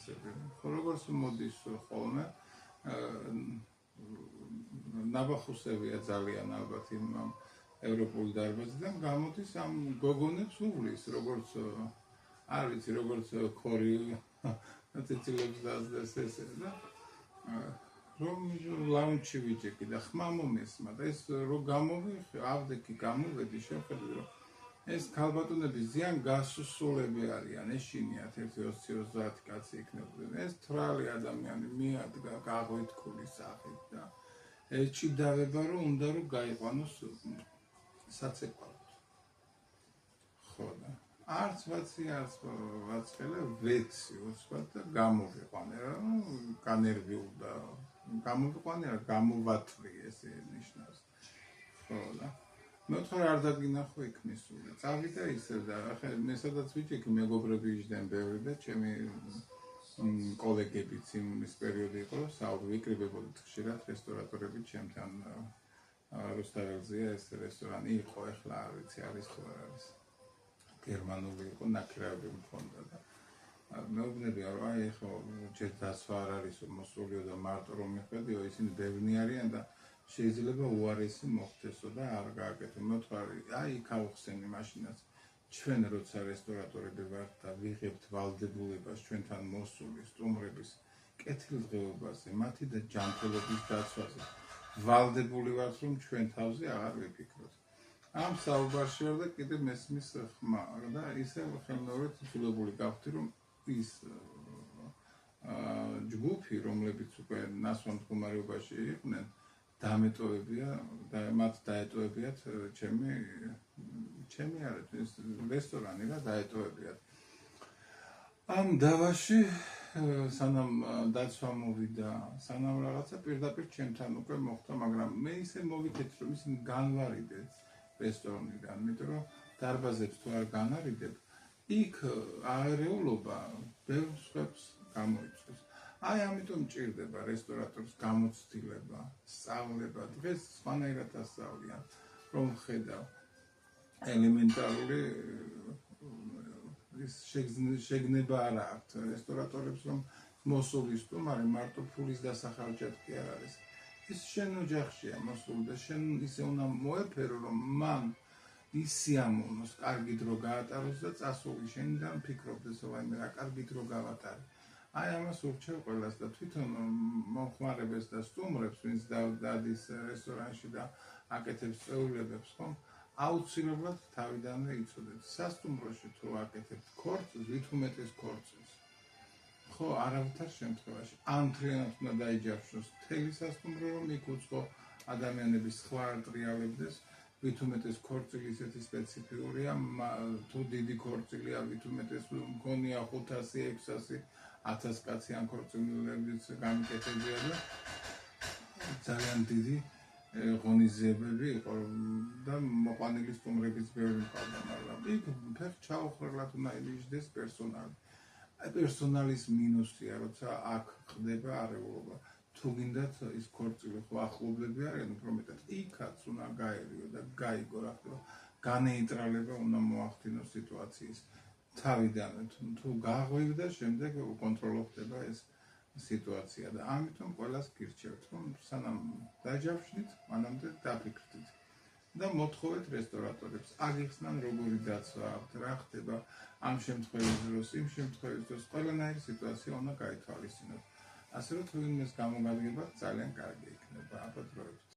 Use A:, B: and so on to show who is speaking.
A: ნაბახუსები. ხო, როგორც მოდის ხოლმე, ნაბახუსებია ძალიან ალბათ იმ ევროპული დარბაზიდან გამოდის ამ გოგონებს უვლის, როგორც არ ვიცი, როგორც ქორი ციცილებს დაძდეს ესე და რომ ლაუნჩი ვიჭეკი და ხმა მომესმა და ეს რომ ავდექი გამოვედი შევხედე რომ ეს ქალბატონები ზიან გასუსულები არიან, ეშინიათ 1-20 კაცი იქნებოდნენ. ეს თრალი ადამიანი მიადგა გაღვეთქული სახით და ეჭიდავება რომ უნდა რომ გაიყვანოს საცეკვაოდ. ხო და არც ვაცი, არც ვაცხელე ვეცი უცბად და გამოვიყვანე რა, განერვიულდა. გამოვიყვანე რა, გამოვათვლი ესე ნიშნავს. ხო და მეთხარ არ დაგინახო იქ მისული. წავიდა ისე და ახლა მე სადაც ვიჭიქი მეგობრები იჯდნენ ბევრი და ჩემი კოლეგებიც იმის პერიოდი იყო, რომ საუბრობ ვიკრიბებოდით ხშირად რესტორატორები ჩემთან რუსთაველზეა ეს რესტორანი იყო, ახლა არ ვიცი არის ხო არ არის. გერმანული იყო, ნაკრავები მქონდა და მეუბნებია რომ აი ხო ჯერ დაცვა არ არის მოსულიო და მარტო რომ მიხვედიო ისინი ბევრი არიან და შეიძლება უარესი მოხდესო და არ გააკეთო. მეთხარი აი იქ ავხსენი მაშინაც ჩვენ როცა რესტორატორები ვართ და ვიღებთ ვალდებულებას ჩვენთან მოსული სტუმრების კეთილდღეობაზე, მათი და ჯანმრთელობის დაცვაზე ვალდებული ვართ რომ ჩვენ თავზე აღარ ვიფიქროთ. ამ საუბარში ვარ და კიდე მესმის ხმა და ისე ხელმეორედ ცდილებული გავხდი რომ ის ჯგუფი რომლებიც უკვე ნასვამ მდგომარეობაში იყვნენ დამეტოვებია და მათ დაეტოვებიათ ჩემი არის რესტორანი და დაეტოვებიათ. ამ დავაში სანამ დაცვა მოვიდა, სანამ რაღაცა პირდაპირ ჩემთან უკვე მოხდა, მაგრამ მე ისე მოვიქეთ რომ ისინი განვარიდეთ რესტორნიდან, იმიტომ რომ დარბაზებს თუ არ განარიდებ, იქ აარეულობა ბევრ სხვებს გამოიწვევს. აი ამიტომ ჭირდება რესტორატორს გამოცდილება, სწავლება. დღეს სხვანაირად ასწავლიან, რომ ხედავ ელემენტარული ის შეგნება არ აქვს რესტორატორებს, რომ მოსული სტუმარი მარტო ფულის დასახარჯად კი არ არის. ის შენ ოჯახშია მოსული და შენ ისე უნდა მოეფერო, რომ მან ისიამოვნოს, კარგი დრო გაატაროს და წასული შენიდან ფიქრობდეს, რომ აი მე რა კარგი დრო გავატარე. აი ამას ურჩევ ყველას და თვითონ მომხმარებელს და სტუმრებს, ვინც დადის რესტორანში და აკეთებს წვეულებებს, ხომ? აუცილებლად თავიდანვე იცოდეთ. სასტუმროში თუ აკეთებთ ქორწილს, ვით უმეტეს ქორწილს. ხო, არავითარ შემთხვევაში ამ მთლიანად უნდა დაიჯავშოს მთელი სასტუმრო, რომ იქ უცხო ადამიანების სხვა არ ტრიალებდეს. ვით უმეტეს ქორწილი ისეთი სპეციფიურია, თუ დიდი ქორწილია, ვით უმეტეს მქონია 500, 600, 1000 კაცი ამ ქორწილებიც გამიკეთებია და ძალიან დიდი ღონისძიებები იყო და მოყვანილი სტუმრებიც ბევრი მყავდა, მაგრამ იქ ფეხ ჩაუხრელად უნდა ილიჯდეს პერსონალი. აი პერსონალის მინუსია, როცა აქ ხდება არეულობა. თუ გინდათ ის ქორწილი ხო ახლობლები არიან, უფრო მეტად იქაც უნდა გაერიო და გაიგო რა ხდება. განეიტრალება უნდა მოახდინოს სიტუაციის თავიდანვე. თუ გაღვივდა, შემდეგ უკონტროლო ხდება ეს სიტუაცია და ამიტომ ყველას გირჩევთ, რომ სანამ დაჯავშნით, მანამდე დაფიქრდით და მოთხოვეთ რესტორატორებს, აგიხსნან როგორი დაცვა აქვთ, რა ხდება ამ შემთხვევის დროს, იმ შემთხვევის დროს, ყველანაირი სიტუაცია უნდა გაითვალისწინოთ. ასე რომ თუ ვინმეს გამოგადგებათ, ძალიან კარგი იქნება. აბა დროებით.